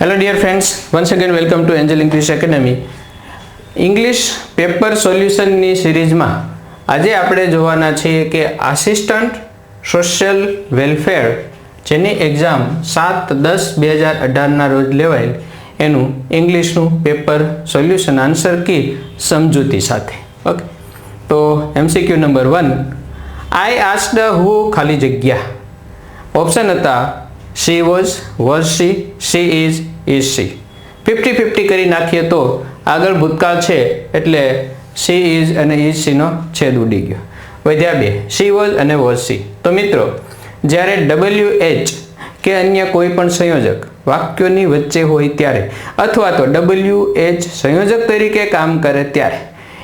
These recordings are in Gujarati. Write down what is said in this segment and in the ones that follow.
Hello dear friends, once again welcome to Angel English Academy. English paper સોલ્યુશનની સિરીઝમાં આજે આપણે જોવાના છીએ કે આસિસ્ટન્ટ સોશિયલ વેલફેર જેની એક્ઝામ 7/10/2018ના રોજ લેવાયેલ એનું ઇંગ્લિશનું પેપર સોલ્યુશન આન્સર કી સમજૂતી સાથે. ઓકે, તો MCQ number 1, I asked who ખાલી જગ્યા. ઓપ્શન હતા she was she is she. 50-50 કરી નાખીએ તો આગળ ભૂતકાળ છે એટલે she is અને is she નો છેદ ઉડી ગયો. વધ્યા બે she was અને was she. તો મિત્રો જ્યારે WH કે અન્ય કોઈ પણ સંયોજક વાક્યોની વચ્ચે હોય ત્યારે અથવા તો WH સંયોજક તરીકે કામ કરે ત્યારે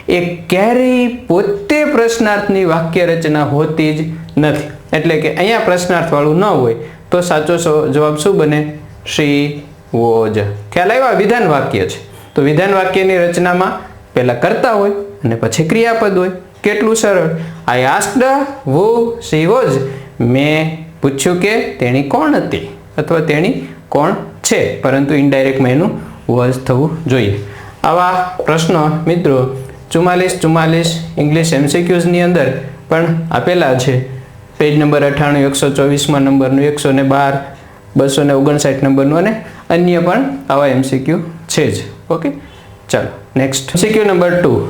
એ ક્યારેય પોતે પ્રશ્નાર્થની વાક્ય રચના હોતી જ નથી. એટલે કે અહીંયા પ્રશ્નાર્થ વાળું ન હોય તો સાચો જવાબ શું બને? she was. ખ્યાલ આવ્યો? વિધાન વાક્ય છે તો વિધાન વાક્યની રચનામાં પહેલા કર્તા હોય અને પછી ક્રિયાપદ હોય. કેટલું સરળ. I asked who she was. મેં પૂછ્યું કે તેણી કોણ હતી અથવા તેણી કોણ છે, પરંતુ ઇનડાયરેક્ટમાં એનું was થવું જોઈએ. આવા પ્રશ્નો મિત્રો 44 ઇંગ્લિશ MCQs ની અંદર પણ આપેલા છે. પેજ નંબર 98, 124માં નંબરનું, 112, 259 નંબરનું અને અન્ય પણ આવા MCQ છે જ. ઓકે, ચાલો નેક્સ્ટ. MCQ નંબર 2,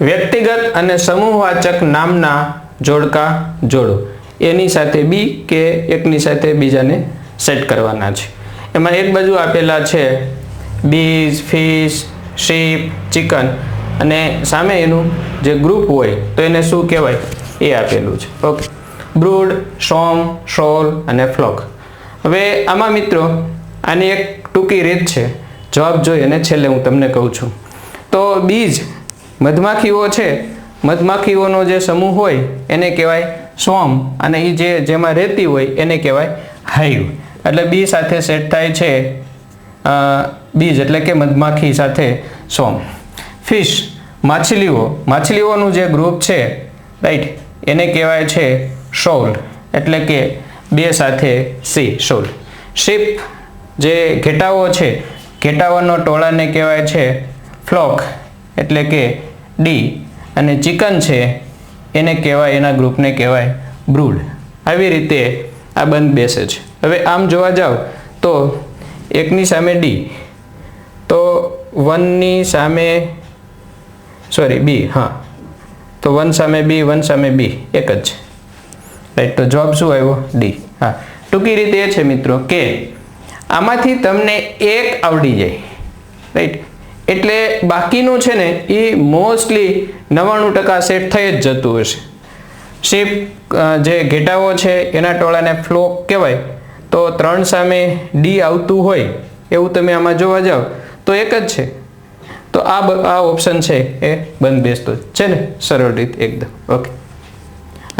વ્યક્તિગત અને સમૂહવાચક નામના જોડકા જોડો. એની સાથે બી કે એકની સાથે બીજાને સેટ કરવાના છે. એમાં એક બાજુ આપેલા છે બીઝ, ફિશ, શીપ, ચિકન અને સામે એનું જે ગ્રુપ હોય તો એને શું કહેવાય એ આપેલું છે. ઓકે, બ્રૂડ, સોમ, શોલ અને ફ્લોક. હવે આમાં મિત્રો આની એક ટૂંકી રીત છે, જવાબ જોઈ અને છેલ્લે હું તમને કહું છું. તો બીજ મધમાખીઓ છે, મધમાખીઓનો જે સમૂહ હોય એને કહેવાય સ્વર્મ અને એ જેમાં રહેતી હોય એને કહેવાય હાઇવ. એટલે બી સાથે સેટ થાય છે બીજ એટલે કે મધમાખી સાથે સ્વર્મ. ફિશ માછલીઓનું જે ગ્રુપ છે, રાઈટ, એને કહેવાય છે શોલ એટલે કે બે સાથે સી, શોલ. શીપ જે ઘેટાઓ છે, ઘેટાઓનો ટોળાને કહેવાય છે ફ્લોક એટલે કે ડી, અને ચિકન છે એને કહેવાય, એના ગ્રુપને કહેવાય બ્રૂડ. આવી રીતે આ બંધ બેસે છે. હવે આમ જોવા જાવ તો એકની સામે ડી, તો વનની સામે બી, હા, તો 1 સામે બી, 1 સામે બી એક જ છે, રાઈટ. તો જવાબ શું આવ્યો? ડી. હા, ટૂંકી રીતે એ છે મિત્રો કે આમાંથી તમને એક આવડી જાય, રાઈટ, એટલે બાકીનું છે ને એ મોસ્ટલી 99% સેટ થઈ જ જતું હશે. શીપ જે ઘેટાઓ છે એના ટોળાને ફ્લોક કહેવાય, તો 3 સામે ડી આવતું હોય એવું તમે આમાં જોવા જાવ તો એક જ છે. તો આ ઓપ્શન છે એ બંધ બેસતો છે ને, સરળ રીત એકદમ. ઓકે,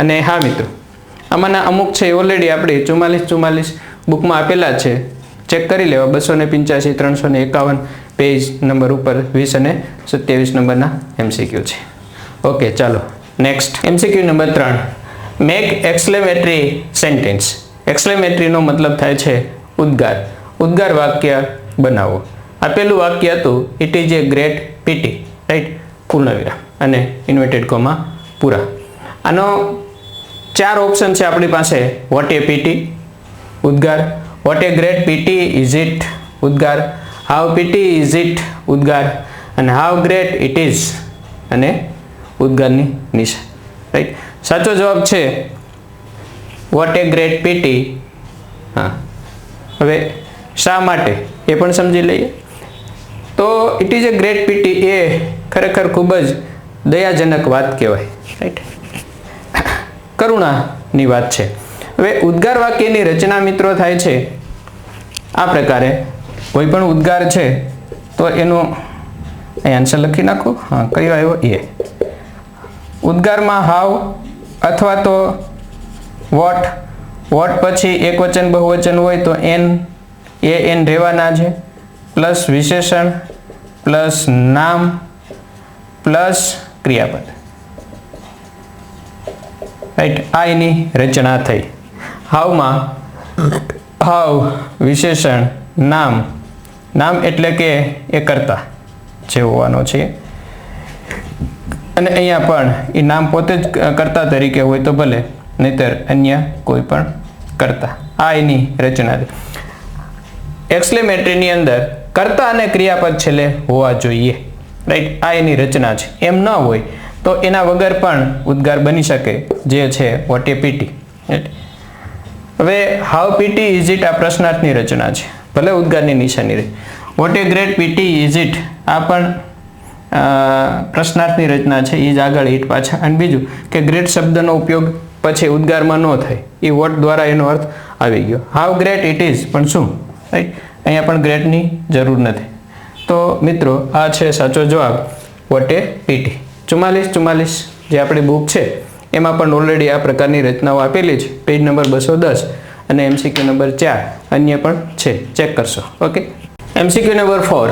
અને હા મિત્રો આમાંના અમુક છે ઓલરેડી આપણે 44 બુકમાં આપેલા છે, ચેક કરી લેવા. 285, 351 પેજ નંબર ઉપર 20 અને 27 નંબરના MCQ છે. ઓકે, ચાલો next. MCQ number 3, make exclamatory sentence. એક્સક્લેમેટરીનો મતલબ થાય છે ઉદ્ગાર વાક્ય બનાવો. આપેલું વાક્ય હતું it is a great pity, right, પૂર્ણવિરામ અને ઇન્વર્ટેડ કોમા પૂરા. આનો 4 ઓપ્શન છે આપણી પાસે. વોટ એ પીટી, ઉદ્ગાર. What a great pity is it, ઉદ્ગાર. હાઉ પીટી ઇઝ ઇટ, ઉદ્ગાર. અને હાઉ ગ્રેટ ઇટ ઇઝ અને ઉદ્ગારની નિશાન, રાઈટ. સાચો જવાબ છે વોટ એ ગ્રેટ પીટી. હા, હવે શા માટે એ પણ સમજી લઈએ. તો it is a great pity એ ખરેખર ખૂબ જ દયાજનક વાત કહેવાય, રાઈટ, કરુણાની વાત છે. હવે ઉદ્ગાર વાક્યની રચના મિત્રો થાય છે આ પ્રકારે. કોઈ પણ ઉદ્ગાર છે તો એનું અહીં આન્સર લખી નાખો. હા, કયો આવ્યો? એ. ઉદ્ગારમાં હાવ અથવા તો વોટ પછી એકવચન બહુવચન હોય તો એન રહેવાના છે, પ્લસ વિશેષણ, પ્લસ નામ, પ્લસ ક્રિયાપદ, રાઈટ. આ એની રચના થઈ. હાવમાં હાવ, વિશેષણ, નામ નામ એટલે કે એ કર્તા જે હોવાનો છે, અને અહીંયા પણ એ નામ પોતે જ કર્તા તરીકે હોય તો ભલે, નહીતર અન્ય કોઈ પણ કર્તા. આ એની રચના છે. એક્સક્લેમેટરીની અંદર કર્તા અને ક્રિયાપદ છેલ્લે હોવા જોઈએ, રાઈટ. આ એની રચના છે. એમ ન હોય તો એના વગર પણ ઉદ્ગાર બની શકે, જે છે વોટ એ પીટી. હવે હાઉ પીટી ઇઝ ઇટ આ પ્રશ્નાર્થની રચના છે, ભલે ઉદ્ગારની નિશાની રહે. What a great pity is it આ પણ પ્રશ્નાર્થની રચના છે, એ જ આગળ ઈટ પાછા. અને બીજું કે ગ્રેટ શબ્દનો ઉપયોગ પછી ઉદ્ગારમાં ન થાય, એ વોટ દ્વારા એનો અર્થ આવી ગયો. હાઉ ગ્રેટ ઇટ ઇઝ પણ શું, રાઈટ. અહીંયા પણ ગ્રેટની જરૂર નથી. તો મિત્રો આ છે સાચો જવાબ વોટ એ પીટી. 44 જે આપણી બુક છે એમાં પણ ઓલરેડી આ પ્રકારની રચનાઓ આપેલી છે, પેજ નંબર 210 અને MCQ નંબર 4 અન્ય પણ છે, ચેક કરશો. Okay. MCQ number 4,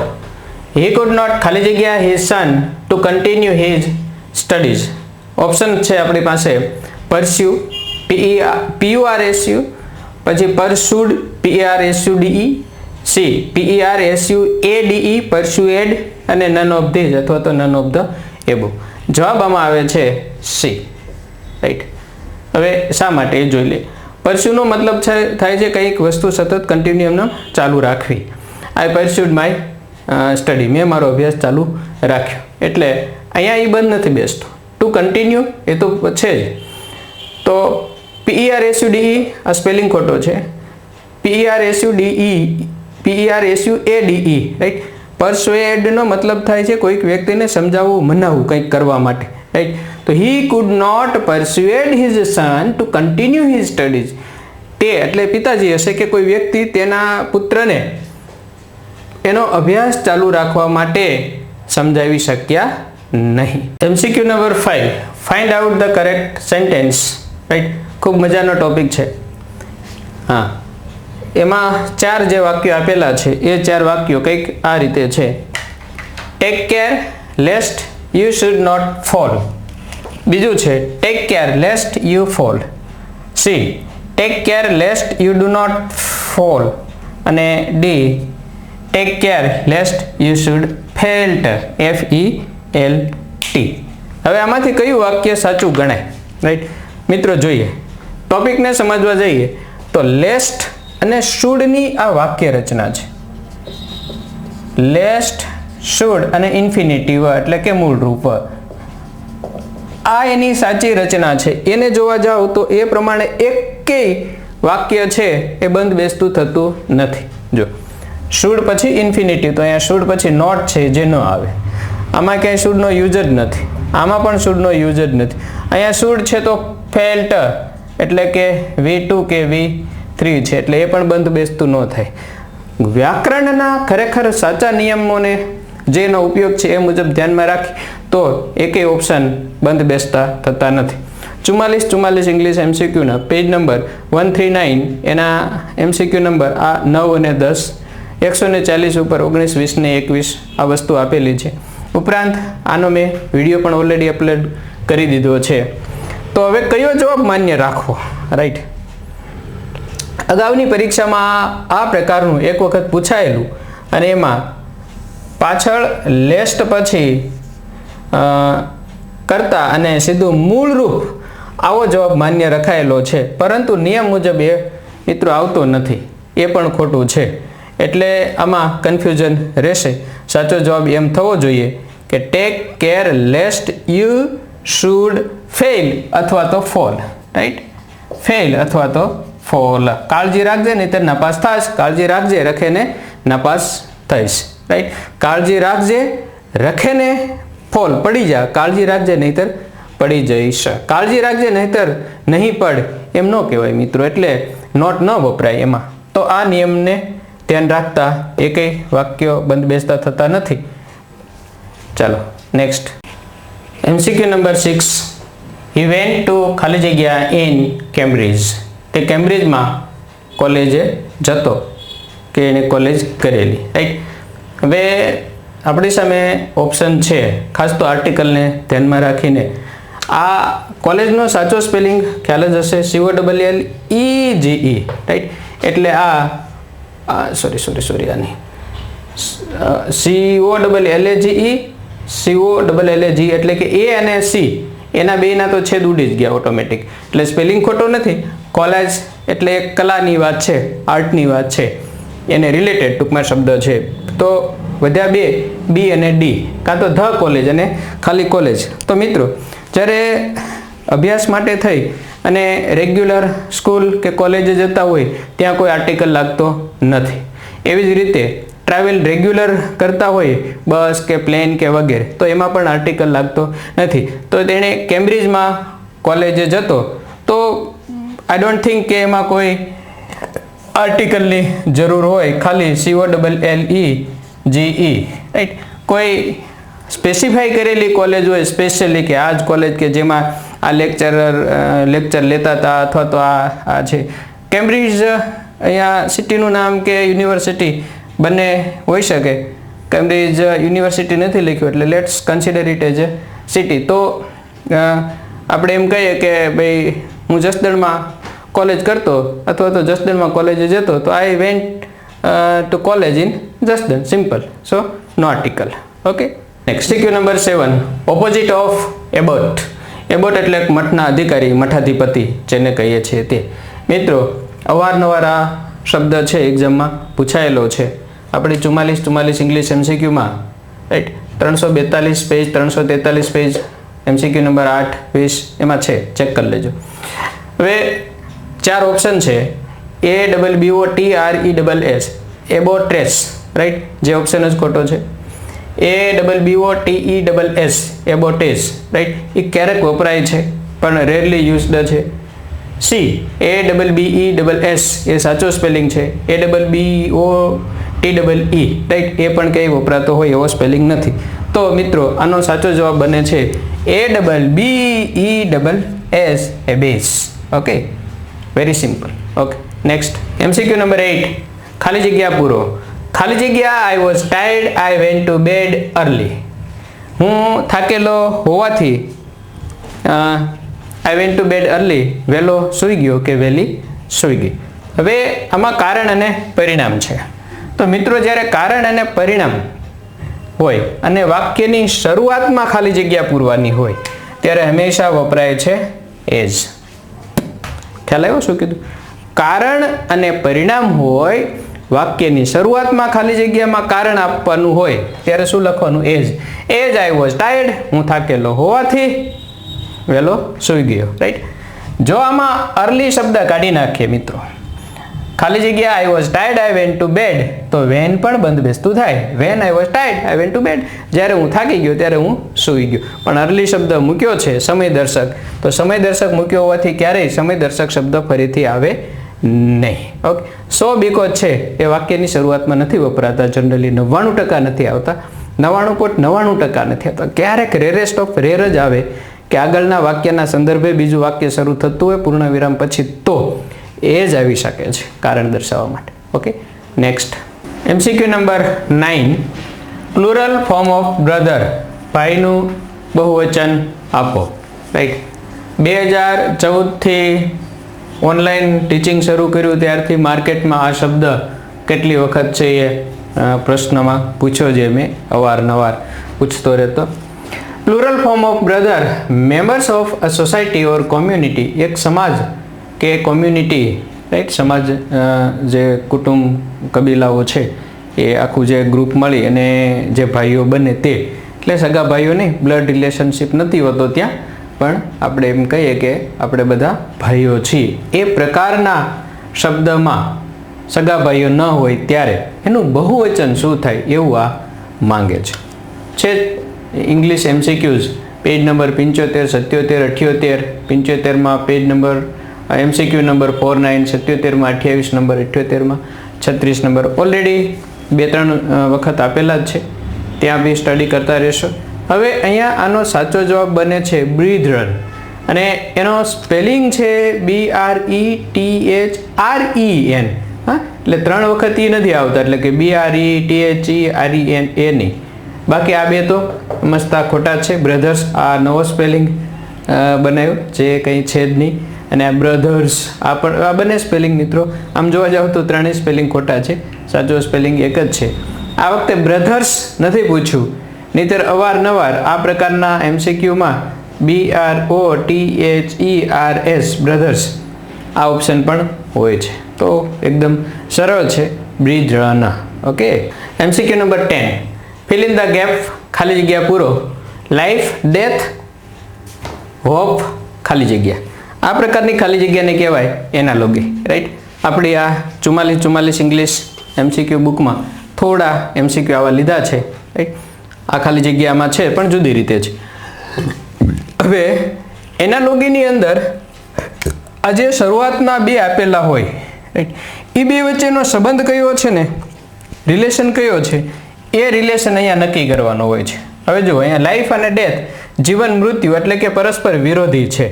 he could not ખાલી જગ્યા his son to continue his studies. Option છે આપણી પાસે pursue PURSU, પછી pursued PERSUDE, C PERSUADE persuade, અને none of these અથવા તો none of the above. જવાબ આમાં આવે છે C, રાઈટ. હવે શા માટે એ જોઈ લે. પરસ્યુનો મતલબ થાય છે કંઈક વસ્તુ સતત કન્ટિન્યુ એમને ચાલુ રાખવી. આઈ પરસ્યુડ માય સ્ટડી, મેં મારો અભ્યાસ ચાલુ રાખ્યો. એટલે અહીંયા એ બંધ નથી બેસતો, ટુ કન્ટિન્યુ એ તો છે જ. તો PERSUDE આ સ્પેલિંગ ખોટો છે, PERSUADE, રાઈટ. પરસ્યુએડનો મતલબ થાય છે કોઈક વ્યક્તિને સમજાવવું, મનાવવું કંઈક કરવા માટે, રાઈટ. તો he could not persuade his son to continue his studies. તે એટલે પિતાજી હશે કે કોઈ વ્યક્તિ તેના પુત્રને એનો અભ્યાસ ચાલુ રાખવા માટે સમજાવી શક્યા નહીં. MCQ number 5, find out the correct sentence, right. ખૂબ મજાનો ટોપિક છે. હા, એમાં 4 જે વાક્યો આપેલા છે એ 4 વાક્યો કંઈક આ રીતે છે. Take care lest you should not fall. બીજું છે take care lest you fall. C take care lest you do not fall. અને D take care lest you should falter, FELT. હવે આમાંથી કયું વાક્ય સાચું ગણાય, રાઈટ. મિત્રો જોઈએ, ટોપિકને સમજવા જઈએ તો લેસ્ટ અને શુડની આ વાક્ય રચના છે. લેસ્ટ, શુડ અને ઇન્ફિનિટિવ એટલે કે મૂળ રૂપ, આ એની સાચી રચના છે. એને જોવા જાવ તો એ પ્રમાણે એકેય વાક્ય છે એ બંધ બેસતું થતું નથી. જો શુડ પછી ઇન્ફિનિટિવ, તો અહીંયા શુડ પછી નોટ છે જે ન આવે. આમાં ક્યાંય શુડનો યુઝ જ નથી, આમાં પણ શુડનો યુઝ જ નથી. અહીંયા શુડ છે તો ફેલ્ટ એટલે કે V2 કે V3 છે, એટલે એ પણ બંધ બેસતું ન થાય. વ્યાકરણના ખરેખર સાચા નિયમોને જેનો ઉપયોગ છે એ મુજબ ધ્યાનમાં રાખી તો એકેય ઓપ્શન બંધ બેસતા થતા નથી. 44 ઇંગ્લિશ MCQના પેજ નંબર 139 એના MCQ નંબર આ 9 અને 10, 140 ઉપર 19, 20 ને 21 આ વસ્તુ આપેલી છે. ઉપરાંત આનો મેં વિડીયો પણ ઓલરેડી અપલોડ કરી દીધો છે. તો હવે કયો જવાબ માન્ય રાખવો, રાઈટ. અગાઉની પરીક્ષામાં આ પ્રકારનું એક વખત પૂછાયેલું અને એમાં પાછળ લેસ્ટ પછી કરતા અને સીધું મૂળ રૂપ આવો જવાબ માન્ય રખાયેલો છે, પરંતુ નિયમ મુજબ એ મિત્રો આવતો નથી, એ પણ ખોટું છે. એટલે આમાં કન્ફ્યુઝન રહેશે. સાચો જવાબ એમ થવો જોઈએ કે tech care lest you should fail અથવા તો ફોલ, રાઈટ. ફેલ અથવા તો ફોલ. કાળજી રાખજે નહીતર નાપાસ થાશ, કાળજી રાખજે રખેને નાપાસ થઈશ, રાઈટ. કાળજી રાખજે રખેને ફોલ, પડી જા, કાળજી રાખજે નહીતર પડી જઈશ. કાળજી રાખજે નહીતર નહીં પડ એમ ન કહેવાય મિત્રો, એટલે નોટ ન વપરાય એમાં. તો આ નિયમને ધ્યાન રાખતા એકેય વાક્યો બંધ બેસતા થતા નથી. ચાલો next. MCQ number 6, he went to ખાલી જગ્યા in કેમ્બ્રિજ. તે કેમ્બ્રિજમાં કોલેજે જતો કે એને કોલેજ કરેલી, રાઈટ. હવે આપણી સામે ઓપ્શન છે, ખાસ તો આર્ટિકલને ધ્યાનમાં રાખીને. આ કોલેજનો સાચો સ્પેલિંગ ખ્યાલ જ હશે, COLLEGE, રાઈટ. એટલે આ સોરી આની COLLAGE એટલે કે A અને C એના બેના તો છેદ ઉડી જ ગયા ઓટોમેટિક, એટલે સ્પેલિંગ ખોટો નથી. કોલેજ એટલે એક કલાની વાત છે, આર્ટની વાત છે, એને રિલેટેડ ટૂંકમાં શબ્દ છે. તો વધ્યા બે, બી અને ડી, કાં તો ધ કોલેજ અને ખાલી કોલેજ. તો મિત્રો જ્યારે અભ્યાસ માટે થઈ અને રેગ્યુલર સ્કૂલ કે કોલેજે જતા હોય ત્યાં કોઈ આર્ટિકલ લાગતો નથી. એવી જ રીતે ટ્રાવેલ રેગ્યુલર કરતા હોય બસ કે પ્લેન કે વગેરે, તો એમાં પણ આર્ટિકલ લાગતો નથી. તો તેણે કેમ્બ્રિજમાં કોલેજે જતો તો આઈ ડોન્ટ થિંક કે એમાં કોઈ આર્ટિકલની જરૂર હોય, ખાલી COLLEGE, રાઈટ. કોઈ સ્પેસિફાઈ કરેલી કોલેજ હોય સ્પેશિયલી કે આ જ કોલેજ કે જેમાં આ લેક્ચર લેતા હતા, અથવા તો આ છે કેમ્બ્રિજ, અહીંયા સિટીનું નામ કે યુનિવર્સિટી બંને હોઈ શકે. કેમ્બ્રિજ યુનિવર્સિટી નથી લખ્યું એટલે let's consider it as a city. તો આપણે એમ કહીએ કે ભાઈ હું જસદણમાં કોલેજ કરતો અથવા તો જસદણમાં કોલેજે જતો, તો I went to college in Jasdan, simple. So no article. Okay. Next MCQ number 7, opposite of abbot. Abbot એટલે મઠના અધિકારી, મઠાધિપતિ જેને કહીએ છીએ તે. મિત્રો અવારનવાર આ શબ્દ છે એક્ઝામમાં પૂછાયેલો છે. આપણી 44 ઇંગ્લિશ MCQમાં, right, 342 page, 343 page, MCQ number 8, 20 એમાં છે, ચેક કરી લેજો. હવે 4 ઓપ્શન છે, ABBOTRESS, એબોટ્રેસ, રાઈટ, જે ઓપ્શન જ ખોટો છે. ABBOTESS, એબોટેસ, રાઈટ, એ ક્યારેક વપરાય છે પણ રેરલી યુઝડ છે. C, ABBESS એ સાચો સ્પેલિંગ છે. ABBOTEE, રાઈટ, એ પણ ક્યાંય વપરાતો હોય એવો સ્પેલિંગ નથી. તો મિત્રો આનો સાચો જવાબ બને છે ABBESS, abbess. Okay, very simple. Okay. Next MCQ number 8, ખાલી જગ્યા પૂરો. ખાલી જગ્યા I was tired, I went to bed early. હું થાકેલો હોવાથી I went to bed early, વહેલો સૂઈ ગયો કે વહેલી સૂઈ ગઈ. હવે આમાં કારણ અને પરિણામ છે. તો મિત્રો જ્યારે કારણ અને પરિણામ હોય અને વાક્યની શરૂઆતમાં ખાલી જગ્યા પૂરવાની હોય ત્યારે હંમેશા વપરાય છે એઝ. ખ્યાલ આવ્યો શું કીધું? કારણ અને પરિણામ હોય, વાક્યની શરૂઆતમાં ખાલી જગ્યામાં કારણ આપવાનું હોય ત્યારે શું લખવાનું? As. As I was tired, હું થાકેલો હોવાથી વહેલો સૂઈ ગયો, રાઈટ. જો આમાં અર્લી શબ્દ કાઢી નાખીએ મિત્રો, ખાલી જગ્યા I was tired, I went to bed, તો વેન પણ બંધ બેસતું થાય. When I was tired, I went to bed, જ્યારે હું થાકી ગયો ત્યારે હું સૂઈ ગયો. પણ અર્લી શબ્દ મૂક્યો છે સમય દર્શક, તો સમય દર્શક મૂક્યો હોવાથી ક્યારેય સમય દર્શક શબ્દ ફરીથી આવે નહીં. ઓકે. 100 બીકોઝ છે એ વાક્યની શરૂઆતમાં નથી વપરાતા, જનરલી 99% નથી આવતા, 99.99% નથી આવતા. ક્યારેક રેરેસ્ટ ઓફ રેર જ આવે કે આગળના વાક્યના સંદર્ભે બીજું વાક્ય શરૂ થતું હોય પૂર્ણ વિરામ પછી, તો એ જ આવી શકે છે કારણ દર્શાવવા માટે. Okay. Next MCQ number 9, plural form of brother. ભાઈનું બહુવચન આપો, રાઈટ. 2014થી ઓનલાઈન ટીચિંગ શરૂ કર્યું ત્યારથી માર્કેટમાં આ શબ્દ કેટલી વખત છે એ પ્રશ્નમાં પૂછ્યો છે, મેં અવારનવાર પૂછતો રહેતો. Plural form of brother, members of a society or community. એક સમાજ કે કોમ્યુનિટી, રાઈટ, સમાજ જે કુટુંબ કબીલાઓ છે એ આખું જે ગ્રુપ મળી અને જે ભાઈઓ બને તે, એટલે સગા ભાઈઓ નહીં, બ્લડ રિલેશનશિપ નથી હોતો ત્યાં, પણ આપણે એમ કહીએ કે આપણે બધા ભાઈઓ છીએ. એ પ્રકારના શબ્દમાં સગા ભાઈઓ ન હોય ત્યારે એનું બહુવચન શું થાય એવું આ માંગે છે. ઇંગ્લિશ MCQs પેજ નંબર 75, 77, 78, 75માં પેજ નંબર MCQ નંબર 49, 77માં 28 નંબર, 78માં 36 નંબર ઓલરેડી 2-3 વખત આપેલા જ છે, ત્યાં બી સ્ટડી કરતા રહેશો. હવે અહીંયા આનો સાચો જવાબ બને છે બ્રીધરન, અને એનો સ્પેલિંગ છે BRETHREN. હા, એટલે 3 વખત એ નથી આવતા, એટલે કે BRETHEREN એ નહીં. બાકી આ બે તો મસ્તા ખોટા છે. બ્રધર્સ આ નવો સ્પેલિંગ બનાવ્યો જે કંઈ છે જ નહીં, અને આ બ્રધર્સ આ પણ, આ બંને સ્પેલિંગ મિત્રો આમ જોવા જાવ તો ત્રણેય સ્પેલિંગ ખોટા છે. સાચો સ્પેલિંગ એક જ છે. આ વખતે બ્રધર્સ નથી પૂછ્યું, નહીંતર અવારનવાર આ પ્રકારના MCQમાં BROTHERS બ્રધર્સ આ ઓપ્શન પણ હોય છે. તો એકદમ સરળ છે, brethren. Okay. MCQ number 10, fill in the gap, ખાલી જગ્યા પૂરો. લાઈફ, ડેથ, હોપ, ખાલી જગ્યા. આ પ્રકારની ખાલી જગ્યાને કહેવાય એનાલોગી, રાઈટ. આપણી આ 44 ઇંગ્લિશ MCQ બુકમાં થોડા MCQ આવા લીધા છે, રાઈટ. આ ખાલી જગ્યામાં છે પણ જુદી રીતે છે. હવે એનાલોગીની અંદર આજે શરૂઆતના બે આપેલા હોય, રાઈટ, એ બે વચ્ચેનો સંબંધ કયો છે ને, રિલેશન કયો છે, એ રિલેશન અહીંયા નક્કી કરવાનો હોય છે. હવે જો અહીંયા લાઈફ અને ડેથ, જીવન મૃત્યુ એટલે કે પરસ્પર વિરોધી છે.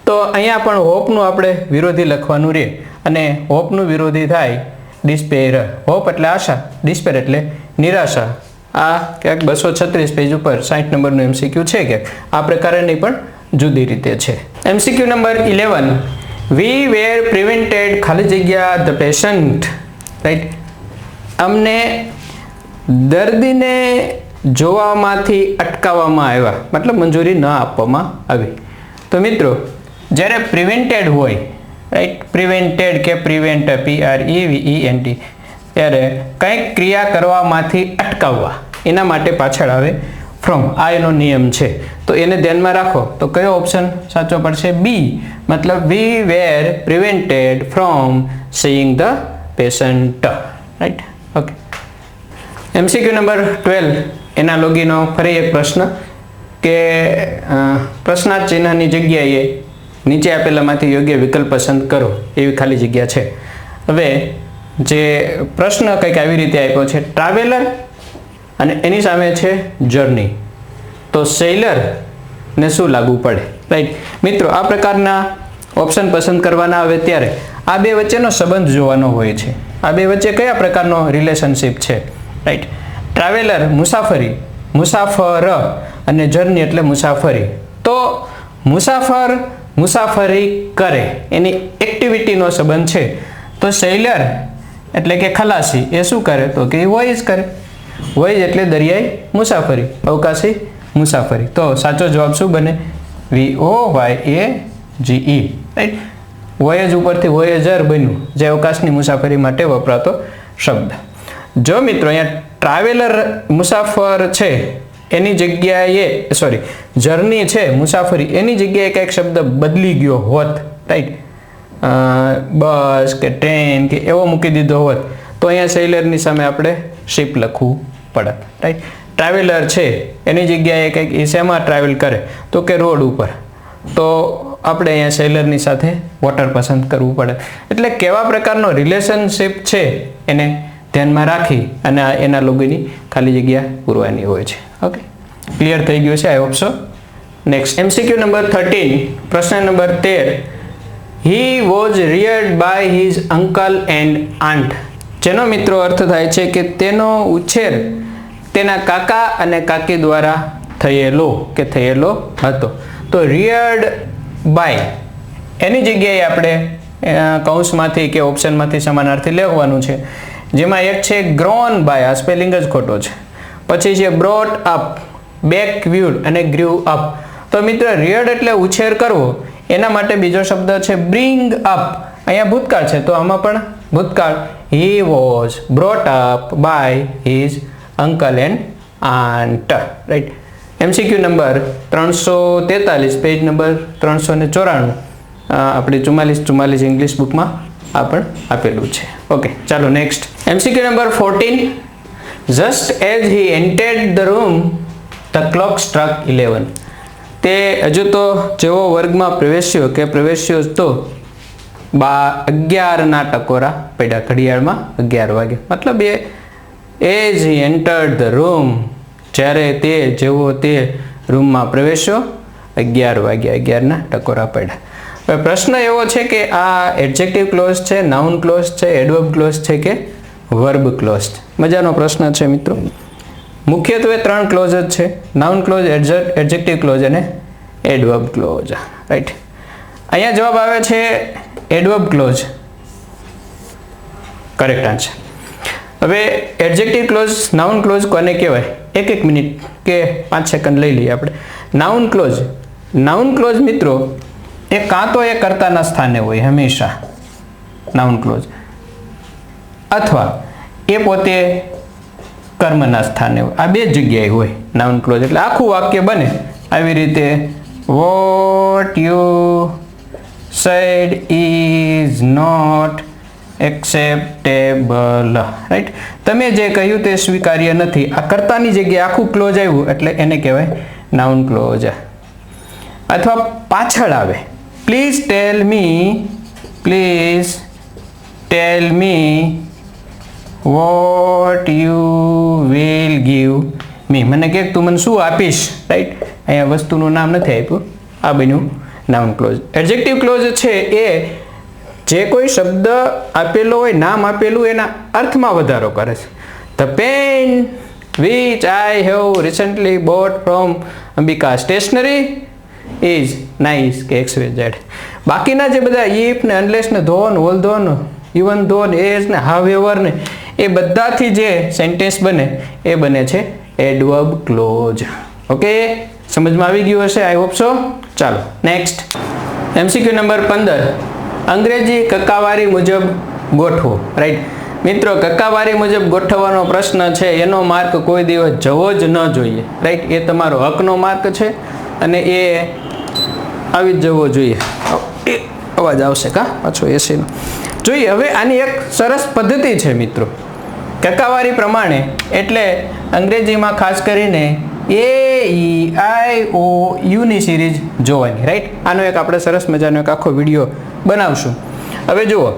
તો અહીંયા પણ હોપનું આપણે વિરોધી લખવાનું રહે, અને હોપનું વિરોધી થાય ડિસ્પેર. હોપ એટલે આશા, ડિસ્પેર એટલે નિરાશા. આ ક્યાંક 236 પેજ ઉપર 60 નંબરનું MCQ છે ક્યાંક. આ પ્રકારની પણ જુદી રીતે છે. MCQ નંબર 11, વી વેર પ્રિવેન્ટેડ, ખાલી જગ્યા, ધ પેશન્ટ, રાઈટ. અમને દર્દીને જોવામાંથી અટકાવવામાં આવ્યા, મતલબ મંજૂરી ન આપવામાં આવી. તો મિત્રો જ્યારે પ્રિવેન્ટેડ હોય, રાઈટ, પ્રિવેન્ટેડ કે પ્રિવેન્ટ, PREVENT, ત્યારે કંઈક ક્રિયા કરવામાંથી અટકાવવા, એના માટે પાછળ આવે ફ્રોમ. આ એનો નિયમ છે, તો એને ધ્યાનમાં રાખો. તો કયો ઓપ્શન સાચો પડશે? બી, મતલબ we were prevented from seeing the patient, right. Okay. MCQ number 12, એનાલોગીનો ફરી એક પ્રશ્ન કે પ્રશ્નાર્થ ચિહ્નની જગ્યાએ નીચે આપેલામાંથી યોગ્ય વિકલ્પ પસંદ કરો, એવી ખાલી જગ્યા છે. હવે જે પ્રશ્ન કંઈક આવી રીતે આપ્યો છે, ટ્રાવેલર અને એની સામે છે જર્ની. તો સેલર ને શું લાગુ પડે, રાઈટ. મિત્રો આ પ્રકારના ઓપ્શન પસંદ કરવાના આવે ત્યારે આ બે વચ્ચેનો સંબંધ જોવાનો હોય છે. આ બે વચ્ચે કયા પ્રકારનો રિલેશનશિપ છે, રાઈટ. ટ્રાવેલર મુસાફરી, મુસાફર, અને જર્ની એટલે મુસાફરી. તો મુસાફર મુસાફરી કરે, એની એક્ટિવિટીનો સંબંધ છે. તો સેલર એટલે કે ખલાસી, એ શું કરે? તો કે વોયેજ કરે. વોયેજ એટલે દરિયાઈ મુસાફરી, અવકાશી મુસાફરી. તો સાચો જવાબ શું બને? VOYAGE, right. વોયેજ ઉપરથી વોયેજર બન્યું, જે અવકાશની મુસાફરી માટે વપરાતો શબ્દ. જો મિત્રો અહીંયા ટ્રાવેલર મુસાફર છે એની જગ્યાએ, સોરી, જર્ની છે મુસાફરી, એની જગ્યાએ કંઈક શબ્દ બદલી ગયો હોત, રાઈટ, બસ કે ટ્રેન કે એવો મૂકી દીધો હોત, તો અહીંયા સેલરની સામે આપણે શિપ લખવું પડે, રાઈટ. ટ્રાવેલર છે એની જગ્યાએ કંઈક એ શેમાં ટ્રાવેલ કરે? તો કે રોડ ઉપર. તો આપણે અહીંયા સેલરની સાથે વોટર પસંદ કરવું પડે. એટલે કેવા પ્રકારનો રિલેશનશિપ છે એને ધ્યાનમાં રાખી અને આ એનાલોગીની ખાલી જગ્યા પૂરવાની હોય છે. ઓકે, ક્લિયર થઈ ગયું છે, I hope so. Next MCQ number 13, પ્રશ્ન number 13, he was reared by his uncle and aunt, જેનો મિત્રો અર્થ થાય છે કે તેનો ઉછેર તેના કાકા અને કાકી દ્વારા થયેલો કે થયેલો હતો. તો રિયર્ડ બાય એની જગ્યાએ આપણે કૌંસમાંથી કે ઓપ્શનમાંથી સમાનાર્થી લેવાનું છે, જેમાં એક છે ગ્રોન બાય, આ સ્પેલિંગ જ ખોટો છે. પછી છે બ્રોટ અપ, બેકવ્યુડ અને ગ્રીવ અપ. તો મિત્ર રિયર્ડ એટલે ઉછેર કરવો, એના માટે બીજો શબ્દ છે બ્રિંગ અપ. અહીંયા ભૂતકાળ છે તો આમાં પણ ભૂતકાળ. He was brought up by his uncle and aunt, right. MCQ number 343, page number 394, આપણી 44 ઇંગ્લિશ બુકમાં આ પણ આપેલું છે. ઓકે, ચાલો next. MCQ number 14, just as he entered the room the clock struck 11. તે હજુ તો જેવો વર્ગમાં પ્રવેશ્યો તો 11ના ટકોરા પડ્યા, ઘડિયાળમાં 11 વાગે. મતલબ as he entered the room, જ્યારે જેવો તે રૂમમાં પ્રવેશ્યો 11 વાગ્યા, 11ના ટકોરા પડ્યા. હવે પ્રશ્ન એવો છે કે આ એડજેક્ટિવ ક્લોઝ છે, નાઉન ક્લોઝ છે, એડવર્બ ક્લોઝ છે કે વર્બ ક્લોઝ છે? મજાનો પ્રશ્ન છે મિત્રો. મુખ્યત્વે 3 ક્લોઝ જ છે, નાઉન ક્લોઝ, એડજેક્ટિવ ક્લોઝ અને એડવર્બ ક્લોઝ, રાઈટ. અહીંયા જવાબ આવે છે એડવર્બ ક્લોઝ, કરેક્ટ આન્સર. હવે એડજેક્ટિવ ક્લોઝ, નાઉન ક્લોઝ કોને કહેવાય? એક મિનિટ કે 5 સેકન્ડ લઈ લઈએ આપણે. નાઉન ક્લોઝ, નાઉન ક્લોઝ મિત્રો એ કાં તો એ કર્તાના સ્થાને હોય હંમેશા નાઉન ક્લોઝ, અથવા એ પોતે કર્મના સ્થાને હોય. આ બે જગ્યાએ હોય નાઉન ક્લોઝ. એટલે આખું વાક્ય બને આવી રીતે, what you said is not acceptable, right? તમે જે કહ્યું તે સ્વીકાર્ય નથી. આ કર્તાની જગ્યાએ આખું ક્લોઝ આવ્યું એટલે એને કહેવાય નાઉન ક્લોઝ. અથવા પાછળ આવે, please tell me what you will give me. મને કે તું મને શું આપીશ, રાઈટ? અહીંયા વસ્તુનું નામ નથી આપ્યું, આ બન્યું નાઉન ક્લોઝ. એડજેક્ટિવ ક્લોઝ છે એ જે કોઈ શબ્દ આપેલો હોય, નામ આપેલું, એના અર્થમાં વધારો કરે છે. The pen which I have recently bought from Ambika stationery is nice કે XYZ. બાકીના જે બધા ઇફ ને અનલેસ ને though, although, even though, as ને હાવેવર ને એ બધાથી જે સેન્ટેન્સ બને એ બને છે એડવર્બ ક્લોઝ. ઓકે, સમજમાં આવી ગયું હશે, આઈ હોપ સો. ચાલો નેક્સ્ટ, MCQ નંબર 15. અંગ્રેજી કક્કાવારી મુજબ ગોઠવો, રાઈટ? મિત્રો, કક્કાવારી મુજબ ગોઠવવાનો પ્રશ્ન છે એનો માર્ક કોઈ દિવસ જવો જ ન જોઈએ, રાઈટ? એ તમારો હકનો માર્ક છે અને એ આવી જ જવો જોઈએ. એ અવાજ આવશે કા પાછો એસીનો. જોઈએ હવે આની એક સરસ પદ્ધતિ છે મિત્રો કક્કાવારી પ્રમાણે. એટલે અંગ્રેજીમાં ખાસ કરીને AEIOU ની સિરીઝ જોવાની, રાઈટ? આનો એક આપણે સરસ મજાનો એક આખો વિડીયો બનાવશું. હવે જુઓ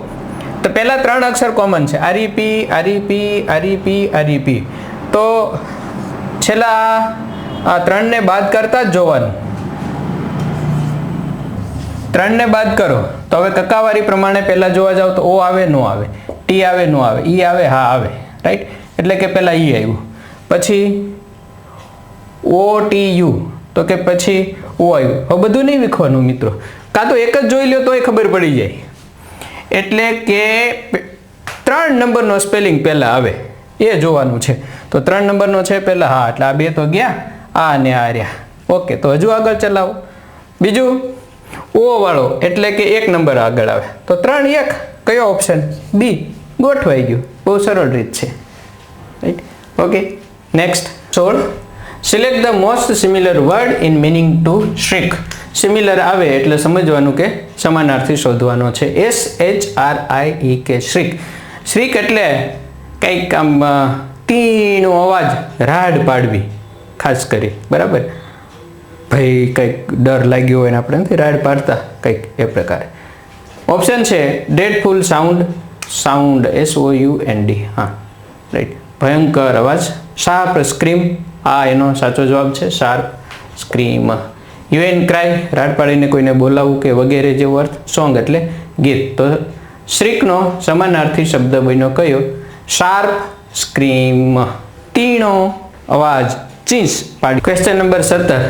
તો પહેલા 3 અક્ષર કોમન છે, REP. તો છેલ્લા આ 3 ને બાદ કરતા જ જોવાનું. 3 ને બાદ કરો તો હવે કક્કાવારી પ્રમાણે પહેલા જોવા જાવ તો O આવે, નો આવે, T આવે, નો આવે, E આવે, હા આવે, રાઈટ? એટલે કે પહેલા E આવ્યું, પછી OTU, તો કે પછી O આવ્યું. હવે બધું નહીં વિખવાનું મિત્રો, કાં તો એક જ જોઈ લો તોય ખબર પડી જાય. એટલે કે 3 નંબરનો સ્પેલિંગ પહેલા આવે એ જોવાનું છે. તો 3 નંબરનો છે પહેલા, હા, એટલે આ 2 તો ગયા, આ અને આ રહ્યા. ઓકે, તો હજુ આગળ ચલાવો. બીજું O વાળો એટલે કે 1 નંબર આગળ આવે, તો 3 1 કયો ઓપ્શન? B. ગોઠવાઈ ગયું. બહુ સરળ રીત છે, right? Okay, next 16. Select the most similar word in meaning to shriek. Similar આવે એટલે સમજવાનું કે સમાનાર્થી શોધવાનો છે. SHRIEK, શ્રીક. શ્રીક એટલે કંઈક આમ ટીનો અવાજ, રાડ પાડવી, ખાસ કરી, બરાબર? ભાઈ કંઈક ડર લાગ્યો હોય ને આપણે નથી રાડ પાડતા, કંઈક એ પ્રકારે. ઓપ્શન છે ડ્રેડફુલ સાઉન્ડ, SOUND, હા, રાઈટ? ભયંકર અવાજ. શાર્પ સ્ક્રીમ, આ એનો સાચો જવાબ છે, sharp scream. Hue and cry, રાડ પાડીને કોઈને બોલાવવું કે વગેરે જેવો અર્થ. સોંગ એટલે ગીત. તો શ્રીકનો સમાનાર્થી શબ્દ બન્યો કયો? શાર્પ સ્ક્રીમ, તીણો અવાજ, ચીસ પાડી. Question number 17,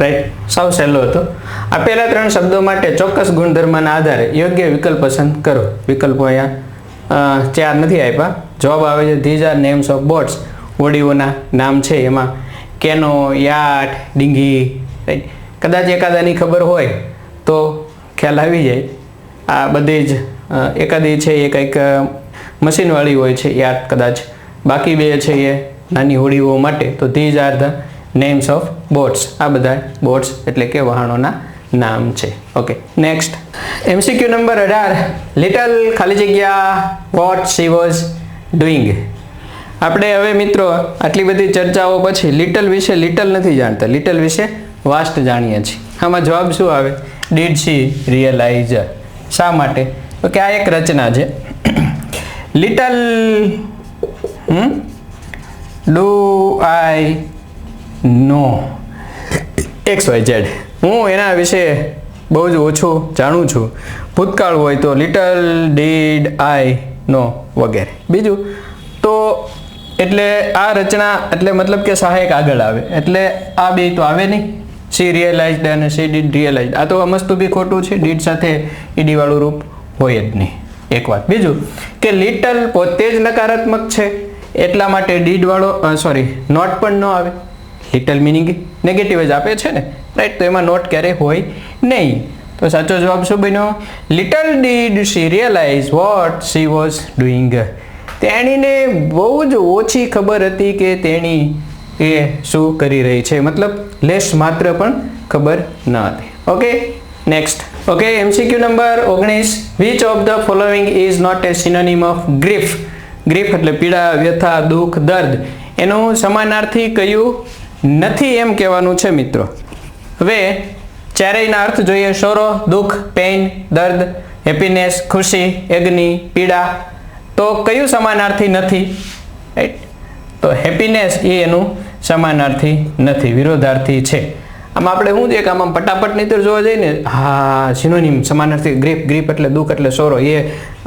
right? સાવ સહેલો હતો. આપેલા 3 શબ્દો માટે ચોક્કસ ગુણધર્મના આધારે યોગ્ય વિકલ્પ પસંદ કરો. વિકલ્પો અહીંયા 4 નથી આપ્યા. જવાબ આવે છે these are names of boats. હોડીઓના નામ છે. એમાં કેનો, યાટ, ડીંગી, રાઈટ? કદાચ એકાદાની ખબર હોય તો ખ્યાલ આવી જાય. આ બધી જ એકાદી છે એ કંઈક મશીનવાળી હોય છે, યાટ કદાચ. બાકી 2 છે એ નાની હોડીઓ માટે. તો these are the names of boats. આ બધા બોટ્સ એટલે કે વહાણોના નામ છે. Okay, next MCQ number 18. Little ખાલી જગ્યા વોટ શી વોઝ ડુઈંગ. આપણે હવે મિત્રો આટલી બધી ચર્ચાઓ પછી લિટલ વિશે લિટલ નથી જાણતા, લિટલ વિશે વાસ્ટ જાણીએ છીએ. આમાં જવાબ શું આવે? Did she realise. શા માટે? તો કે આ એક રચના છે. Little do I know XYZ. હું એના વિશે બહુ જ ઓછું જાણું છું. ભૂતકાળ હોય તો લિટલ ડીડ આઈ નો વગેરે. બીજું તો એટલે આ રચના એટલે મતલબ કે સહાયક આગળ આવે એટલે આ બે તો આવે નહીં. સી રિયલાઇઝડ અને સી ડીડ રિયલાઇઝડ. આ તો અમસ્તું બી ખોટું છે. ડીડ સાથે ઈડી વાળું રૂપ હોય જ નહીં. એક વાત. બીજું કે લિટલ પોતે જ નકારાત્મક છે એટલા માટે ડીડ વાળો નોટ પણ ન આવે. લિટલ મિનિંગ નેગેટિવ જ આપે છે ને, રાઈટ? તો એમાં નોટ ક્યારે હોય નહીં. તો સાચો જવાબ શું બન્યો? Little did she realise what she was doing. તેણીને બહુ જ ઓછી ખબર હતી કે તેણી એ શું કરી રહી છે, મતલબ લેસ માત્ર પણ ખબર ન હતી. Okay, next. Okay, MCQ number 19. Which of the following is not a synonym of grief? Grief એટલે પીડા, વ્યથા, દુઃખ, દર્દ. એનું સમાનાર્થી કયું નથી એમ કહેવાનું છે મિત્રો. હવે ચારેયના અર્થ જોઈએ. સોરો, દુઃખ, પેઇન, દર્દ, હેપીનેસ, ખુશી, એગ્ની, પીડા. તો કયું સમાનાર્થી નથી? રાઈટ? તો હેપીનેસ એ એનું સમાનાર્થી નથી, વિરોધાર્થી છે. આમાં આપણે શું છે કે આમાં ફટાફટ નહીં તો જોવા જઈએ ને, હા સિનોનિમ સમાનાર્થી ગ્રીફ, ગ્રીફ એટલે દુઃખ એટલે સોરો, એ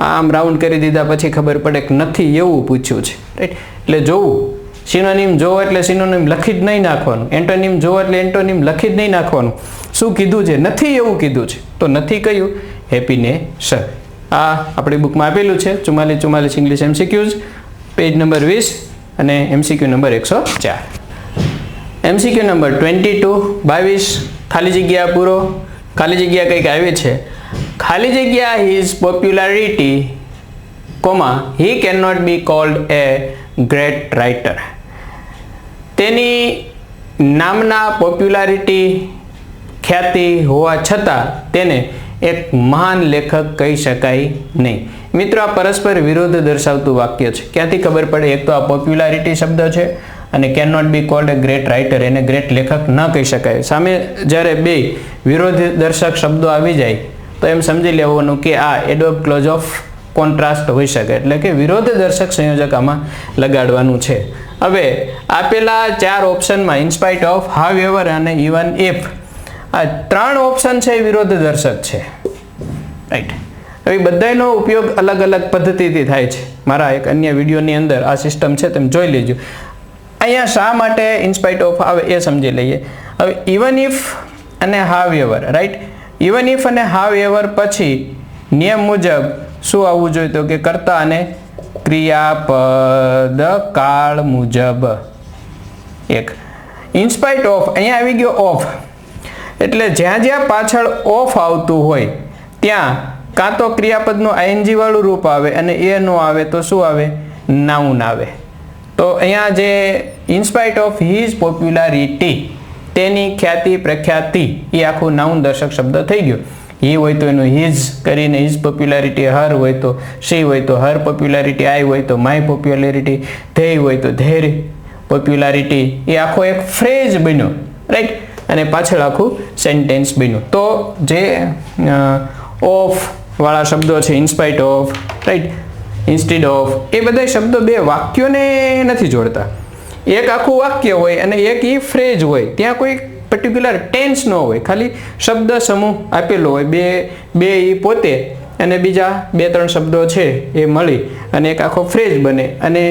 આમ રાઉન્ડ કરી દીધા પછી ખબર પડે કે નથી એવું પૂછ્યું છે. રાઈટ? એટલે જોવું, સિનોનિમ જોવો એટલે સિનોનિમ લખી જ નહીં નાખવાનું, એન્ટોનિમ જોવો એટલે એન્ટોનિમ લખી જ નહીં નાખવાનું. શું કીધું છે? નથી એવું કીધું છે. તો નથી કયું? હેપીનેસ. આ આપણી બુકમાં આપેલું છે 44 ઇંગ્લિશ MCQs, પેજ નંબર 20 અને MCQ નંબર 104. MCQ number 22. ખાલી જગ્યા પૂરો. ખાલી જગ્યા કંઈક આવી છે. ખાલી જગ્યા his popularity, he cannot be called a great writer. તેની નામના પોપ્યુલારિટી, ખ્યાતિ હોવા છતાં તેને એક મહાન લેખક કહી શકાય નહીં. મિત્રો, આ પરસ્પર વિરોધ દર્શાવતું વાક્ય છે. ક્યાંથી ખબર પડે? એક તો આ પોપ્યુલારિટી શબ્દ છે અને can not be called a great writer, એને ગ્રેટ લેખક ન કહી શકાય. સામે જ્યારે બે વિરોધ દર્શક શબ્દો આવી જાય તો એમ સમજી લેવાનું કે આ એડોબ ક્લોઝ ઓફ કોન્ટ્રાસ્ટ હોઈ શકે, એટલે કે વિરોધ દર્શક સંયોજક આમાં લગાડવાનું છે. હવે આપેલા 4 ઓપ્શનમાં ઇનસ્પાઇટ ઓફ, હાઉએવર અને ઇવન ઇફ, આ 3 ઓપ્શન છે વિરોધ દર્શક છે. રાઈટ? હવે બધાનો ઉપયોગ અલગ અલગ પદ્ધતિથી થાય છે. મારા એક અન્ય વિડીયોની અંદર આ સિસ્ટમ છે, તમે જોઈ લેજો. અહીંયા શા માટે ઇનસ્પાઇટ ઓફ આવે એ સમજી લઈએ. હવે ઇવન ઇફ અને હાઉએવર, રાઈટ? ઇવન ઇફ અને હાઉએવર પછી નિયમ મુજબ શું આવવું જોઈએ? તો કે કર્તા અને ક્રિયાપદ કાળ મુજબ. એક ઇનસ્પાઇટ ઓફ, અહીંયા આવી ગયો ઓફ, એટલે જ્યાં જ્યાં પાછળ ઓફ આવતું હોય ત્યાં કાં તો ક્રિયાપદનું ING વાળું રૂપ આવે અને એ નો આવે તો શું આવે? નાઉન આવે. તો અહીંયા જે ઇનસ્પાઇટ ઓફ હિઝ પોપ્યુલારિટી, તેની ખ્યાતિ પ્રખ્યાતિ, એ આખું નાઉન દર્શક શબ્દ થઈ ગયો. હી હોય તો એનું હિઝ કરીને હિઝ પોપ્યુલારિટી, હર હોય તો શી હોય તો હર પોપ્યુલારિટી, આઈ હોય તો માય પોપ્યુલારિટી, ધેય હોય તો ધેર પોપ્યુલારિટી. એ આખો એક ફ્રેઝ બન્યો. રાઈટ? અને પાછળ આખું સેન્ટેન્સ બન્યું. તો જે ઓફ વાળા શબ્દો છે, ઇનસ્પાઇટ ઓફ, રાઈટ, ઇન્સ્ટીડ ઓફ, એ બધા શબ્દો બે વાક્યોને નથી જોડતા. એક આખું વાક્ય હોય અને એક એ ફ્રેઝ હોય, ત્યાં કોઈ પર્ટિક્યુલર ટેન્સ ન હોય, ખાલી શબ્દ સમૂહ આપેલો હોય, બે એ પોતે અને બીજા 2-3 શબ્દો છે એ મળી અને એક આખો ફ્રેઝ બને અને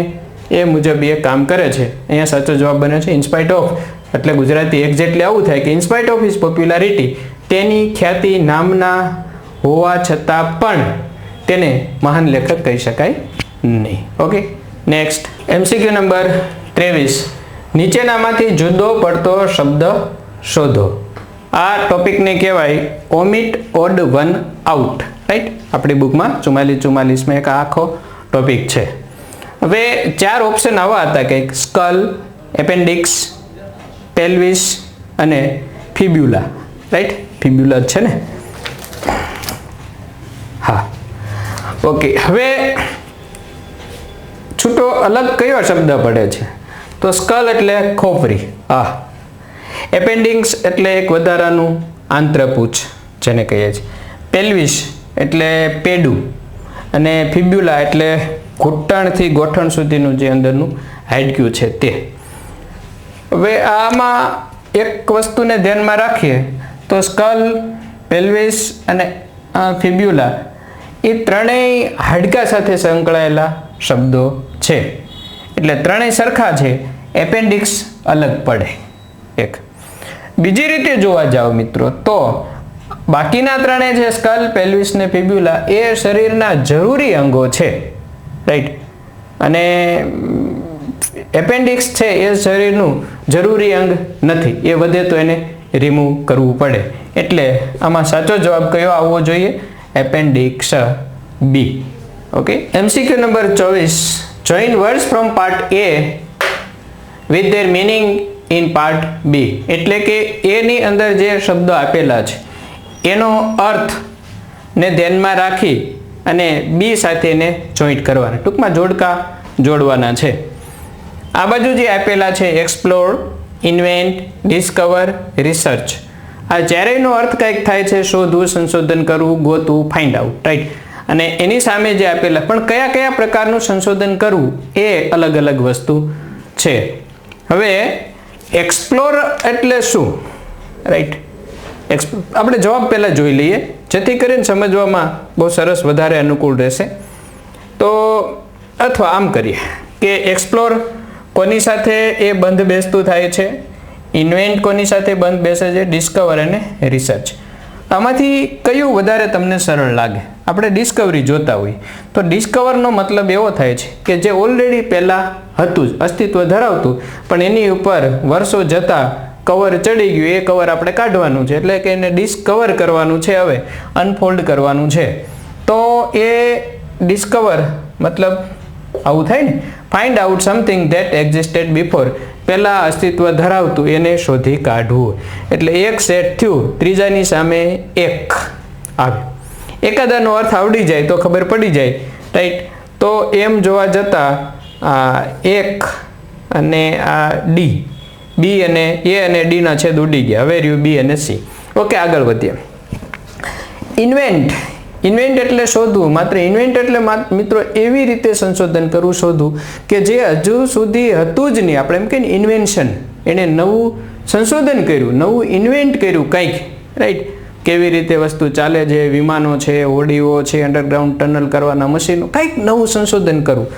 એ મુજબ એ કામ કરે છે. અહીંયા સાચો જવાબ બને છે ઇનસ્પાઇટ ઓફ. એટલે ગુજરાતી એક્ઝેક્ટલી આવું થાય કે ઇનસ્પાઇટ ઓફ હિઝ પોપ્યુલારિટી, તેની ખ્યાતિ નામના હોવા છતાં પણ તેને મહાન લેખક કહી શકાય નહીં. Okay, next. MCQ number 23. નીચેનામાંથી જુદો પડતો શબ્દ શોધો. આ ટોપિકને કહેવાય omit odd one out. Right? આપણી બુકમાં 44 એક આખો ટોપિક છે. હવે 4 ઓપ્શન આવા હતા કે સ્કલ, એપેન્ડિક્સ, પેલ્વિસ અને ફિબ્યુલા. રાઈટ? ફિબ્યુલા છે ને? હા. ઓકે, હવે છૂટો અલગ કયો શબ્દ પડે છે? તો સ્કલ એટલે ખોપરી. એપેન્ડિક્સ એટલે એક વધારાનું આંત્રપૂછ જેને કહીએ છીએ. પેલ્વિસ એટલે પેડું અને ફિબ્યુલા એટલે ઘૂંટણથી ગોઠણ સુધીનું જે અંદરનું હાડક્યું છે તે. હવે આમાં એક વસ્તુને ધ્યાનમાં રાખીએ તો સ્કલ, પેલ્વિસ અને ફિબ્યુલા એ ત્રણેય હાડકા સાથે સંકળાયેલા શબ્દો છે, એટલે ત્રણેય સરખા છે. એપેન્ડિક્સ અલગ પડે. એક બીજી રીતે જોવા જાઓ મિત્રો તો બાકીના ત્રણે છે સ્કલ, પેલ્વિસ ને ફિબ્યુલા, એ શરીરના જરૂરી અંગો છે. રાઈટ? અને એપેન્ડિક્સ છે એ શરીરનું જરૂરી અંગ નથી, એ વધે તો એને રિમૂવ કરવું પડે. એટલે આમાં સાચો જવાબ કયો આવવો જોઈએ? Appendix B. Okay. MCQ number 24. Join words from part A with their meaning in part B. એટલે કે A ની અંદર જે શબ્દો આપેલા છે એનો અર્થ ને ધ્યાનમાં રાખી અને B સાથે એને જોઈન્ટ કરવાના, ટૂંકમાં જોડકા જોડવાના છે. આ બાજુ જે આપેલા છે એક્સપ્લોર, ઇન્વેન્ટ, ડિસ્કવર, રિસર્ચ, આ ચારેયનો અર્થ કંઈક થાય છે શોધવું, સંશોધન કરવું, ગોતવું, ફાઇન્ડ આઉટ, રાઈટ. અને એની સામે જે આપેલા પણ કયા કયા પ્રકારનું સંશોધન કરવું એ અલગ અલગ વસ્તુ છે. હવે એક્સપ્લોર એટલે શું, રાઈટ? આપણે જવાબ પહેલાં જોઈ લઈએ જેથી કરીને સમજવામાં બહુ સરસ વધારે અનુકૂળ રહેશે. તો અથવા આમ કરીએ કે એક્સપ્લોર કોની સાથે એ બંધ બેસતું થાય છે, ઇન્વેન્ટ કોની સાથે બંધ બેસે છે, ડિસ્કવર અને રિસર્ચ. આમાંથી કયું વધારે તમને સરળ લાગે? આપણે ડિસ્કવરી જોતા હોઈએ તો ડિસ્કવરનો મતલબ એવો થાય છે કે જે ઓલરેડી પહેલાં હતું જ, અસ્તિત્વ ધરાવતું, પણ એની ઉપર વર્ષો જતાં કવર ચડી ગયું, એ કવર આપણે કાઢવાનું છે, એટલે કે એને ડિસ્કવર કરવાનું છે, હવે અનફોલ્ડ કરવાનું છે. તો એ ડિસ્કવર મતલબ આવું થાય ને, find out something that existed before, પહેલાં અસ્તિત્વ ધરાવતું એને શોધી કાઢવું. એટલે એક સેટ થયું, ત્રીજાની સામે એક આવે. એકાદાનો અર્થ આવડી જાય તો ખબર પડી જાય, રાઈટ? તો એમ જોવા જતાં એક અને આ ડી, બી અને એ અને ડીના છેદ ઉડી ગયા, હવે રહ્યું બી અને સી. ઓકે, આગળ વધીએ. ઇન્વેન્ટ. ઇન્વેન્ટ એટલે શોધવું. માત્ર ઇન્વેન્ટ એટલે મિત્રો એવી રીતે સંશોધન કરવું, શોધવું કે જે હજુ સુધી હતું જ નહીં. આપણે એમ કહીએ ને ઇન્વેન્શન, એણે નવું સંશોધન કર્યું, નવું ઇન્વેન્ટ કર્યું કંઈક, રાઈટ? કેવી રીતે વસ્તુ ચાલે છે, વિમાનો છે, હોડીઓ છે, અંડરગ્રાઉન્ડ ટનલ કરવાના મશીનો, કંઈક નવું સંશોધન કરવું.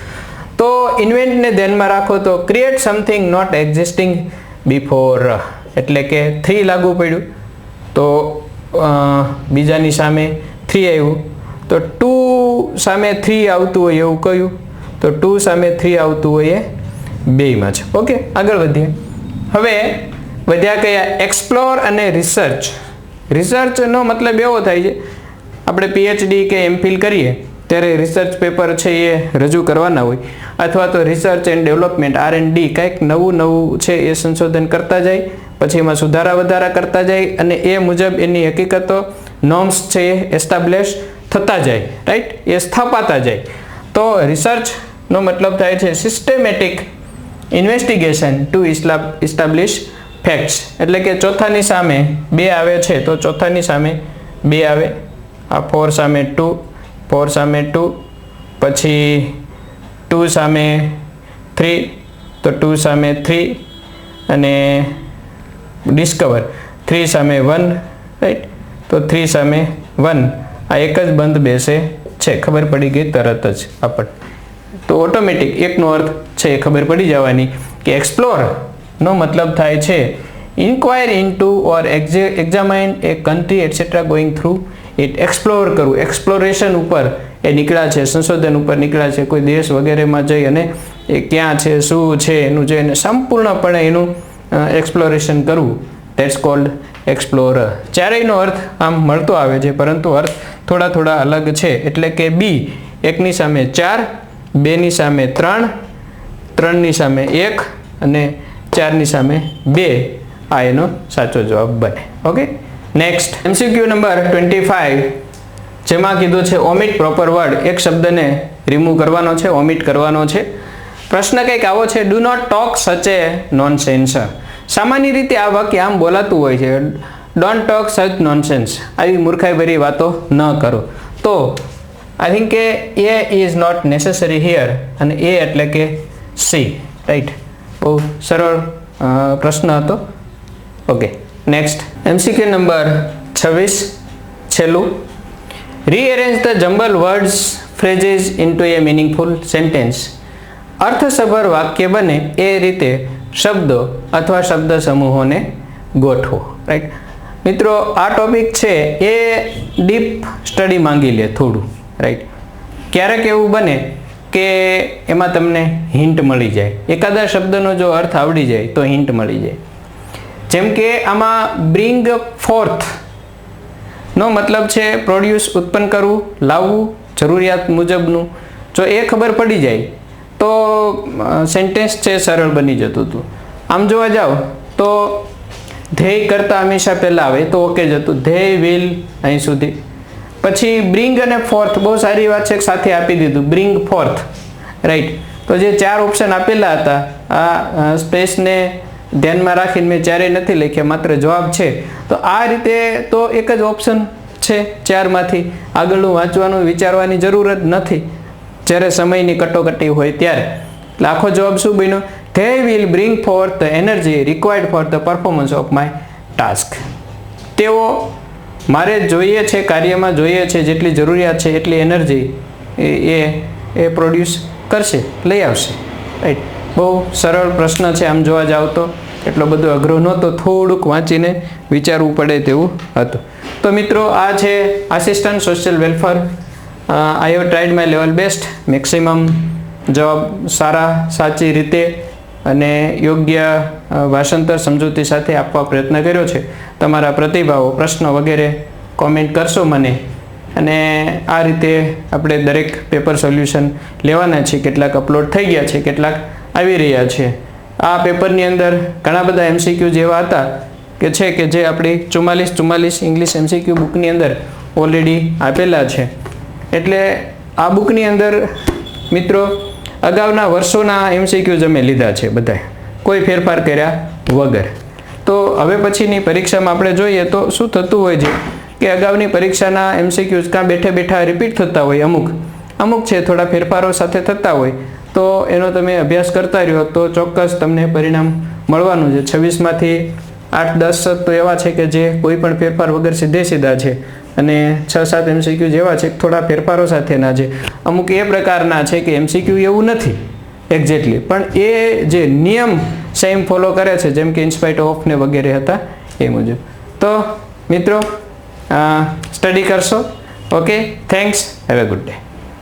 તો ઇન્વેન્ટને ધ્યાનમાં રાખો તો create something not existing before, એટલે કે 3 લાગુ પડ્યું તો બીજાની સામે 3 આવ્યું, તો 2 સામે 3 આવતું હોય એવું કયું? તો 2 સામે 3 આવતું હોય એ બેયમાં છે. ઓકે, આગળ વધીએ. હવે વધ્યા કયા? એક્સપ્લોર અને રિસર્ચ. રિસર્ચનો મતલબ એવો થાય છે આપણે PhD કે MPhil કરીએ ત્યારે રિસર્ચ પેપર છે એ રજૂ કરવાના હોય, અથવા તો રિસર્ચ એન્ડ ડેવલપમેન્ટ R&D, કંઈક નવું છે એ સંશોધન કરતા જાય, પછી એમાં સુધારા વધારા કરતા જાય અને એ મુજબ એની હકીકતો, નોર્મ્સ છે એ એસ્ટાબ્લિશ થતા જાય, રાઈટ? એ સ્થાપાતા જાય. તો રિસર્ચનો મતલબ થાય છે systematic investigation to establish facts. એટલે કે ચોથાની સામે 2 આવે છે તો ચોથાની સામે 2 આવે, આ 4 સામે 2, 4 સામે 2, પછી 2 સામે 3, તો 2 સામે 3, અને ડિસ્કવર 3 સામે 1, રાઈટ? તો 3 સામે 1, આ એક જ બંધ બેસે છે, ખબર પડી ગઈ તરત જ આપણને. તો ઓટોમેટિક એકનો અર્થ છે એ ખબર પડી જવાની કે એક્સપ્લોર નો મતલબ થાય છે inquire into or examine a country et cetera going through it. Explore કરવું, એક્સપ્લોરેશન ઉપર એ નીકળ્યા છે, સંશોધન ઉપર નીકળ્યા છે, કોઈ દેશ વગેરેમાં જઈ અને એ ક્યાં છે, શું છે એનું જોઈને સંપૂર્ણપણે એનું એક્સપ્લોરેશન કરવું, ધેટ્સ કોલ્ડ એક્સપ્લોરર. ચારેયનો અર્થ આમ મળતો આવે છે પરંતુ અર્થ થોડા થોડા અલગ છે. એટલે કે બી, 1ની સામે 4, 2ની સામે 3, 3ની સામે 1 અને 4ની સામે 2, આ એનો સાચો જવાબ બને. ઓકે, નેક્સ્ટ MCQ નંબર 25, જેમાં કીધું છે ઓમિટ પ્રોપર વર્ડ. એક શબ્દને રિમૂવ કરવાનો છે, ઓમિટ કરવાનો છે. પ્રશ્ન કંઈક આવો છે, ડુ નોટ ટોક સચ એ નોનસેન્સ. સામાન્ય રીતે આ વાક્ય આમ બોલાતું હોય છે, ડોન્ટ ટોક સચ નોનસેન્સ, આવી મૂર્ખાઈભરી વાતો ન કરો. તો આઈ થિંક કે એ ઇઝ નોટ નેસેસરી હિયર, અને એ એટલે કે સી, રાઈટ? બહુ સરળ પ્રશ્ન હતો. ઓકે, નેક્સ્ટ MCQ નંબર 26, છેલ્લું. Rearrange the jumble words phrases into a meaningful sentence. અર્થસભર વાક્ય બને એ રીતે શબ્દો અથવા શબ્દ સમૂહોને ગોઠવો, રાઈટ? મિત્રો, આ ટોપિક છે એ ડીપ સ્ટડી માંગી લે થોડું, રાઈટ? ક્યારેક એવું બને કે એમાં તમને હિન્ટ મળી જાય, એકાદા શબ્દનો જો અર્થ આવડી જાય તો હિન્ટ મળી જાય. જેમ કે આમાં બ્રિંગ ફોર્થ નો મતલબ છે પ્રોડ્યુસ, ઉત્પન્ન કરવું, લાવવું, જરૂરિયાત મુજબનું. જો એ ખબર પડી જાય તો સેન્ટેન્સ છે સરળ બની જતું હતું. આમ જોવા જાઓ તો ધ્યેય કરતાં હંમેશા પહેલાં આવે તો ઓકે જ હતું, ધ્યેય, વિલ, અહીં સુધી. પછી બ્રિંગ અને ફોર્થ બહુ સારી વાત છે, સાથે આપી દીધું બ્રિંગ ફોર્થ, રાઈટ. તો જે 4 ઓપ્શન આપેલા હતા આ સ્પેસને ધ્યાનમાં રાખીને મેં ચારેય નથી લખ્યા, માત્ર જવાબ છે. તો આ રીતે તો એક જ ઓપ્શન છે 4માંથી, આગળનું વાંચવાનું વિચારવાની જરૂર જ નથી જ્યારે સમયની કટોકટી હોય ત્યારે. એટલે આખો જવાબ શું બન્યો? They will bring forth the energy required for the performance of my task. તેઓ મારે જોઈએ છે, કાર્યમાં જોઈએ છે, જેટલી જરૂરિયાત છે એટલી એનર્જી એ પ્રોડ્યુસ કરશે, લઈ આવશે, રાઈટ. બહુ સરળ પ્રશ્ન છે આમ જોવા જાવ તો, એટલો બધો અઘરો નહોતો, થોડુંક વાંચીને વિચારવું પડે તેવું હતું. તો મિત્રો આ છે assistant social welfare. I have tried my level best. Maximum જવાબ સારા, સાચી રીતે અને યોગ્ય ભાષાંતર સમજૂતી સાથે આપવા પ્રયત્ન કર્યો છે. તમારા પ્રતિભાવો, પ્રશ્નો વગેરે કોમેન્ટ કરશો મને, અને આ રીતે આપણે દરેક પેપર સોલ્યુશન લેવાના છે. કેટલાક અપલોડ થઈ ગયા છે, કેટલાક આવી રહ્યા છે. આ પેપરની અંદર ઘણા બધા એમસીક્યુ જેવા હતા કે છે કે જે આપણી 44 ઇંગ્લિશ એમસીક્યુ બુકની અંદર ઓલરેડી આપેલા છે. એટલે આ બુકની અંદર મિત્રો અગાઉના વર્ષોના એમસીક્યુઝ અમે લીધા છે બધા, કોઈ ફેરફાર કર્યા વગર. તો હવે પછીની પરીક્ષામાં આપણે જોઈએ તો શું થતું હોય છે કે અગાઉની પરીક્ષાના એમસીક્યુઝ કાં બેઠા બેઠા રિપીટ થતા હોય, અમુક છે થોડા ફેરફારો સાથે થતા હોય. તો એનો તમે અભ્યાસ કરતા રહ્યો તો ચોક્કસ તમને પરિણામ મળવાનું છે. 26માંથી 8-10 તો એવા છે કે જે કોઈ પણ ફેરફાર વગર સીધા છે, અને 6-7 એમસીક્યુ જેવા છે થોડા ફેરફારો સાથેના છે. અમુક એ પ્રકારના છે કે એમસીક્યુ એવું નથી એક્ઝેક્ટલી, પણ એ જે નિયમ સેમ ફોલો કરે છે, જેમ કે ઇન્સ્પાઇટ ઓફ ને વગેરે હતા એ મુજબ. તો મિત્રો સ્ટડી કરશો. Okay, thanks, have a good day.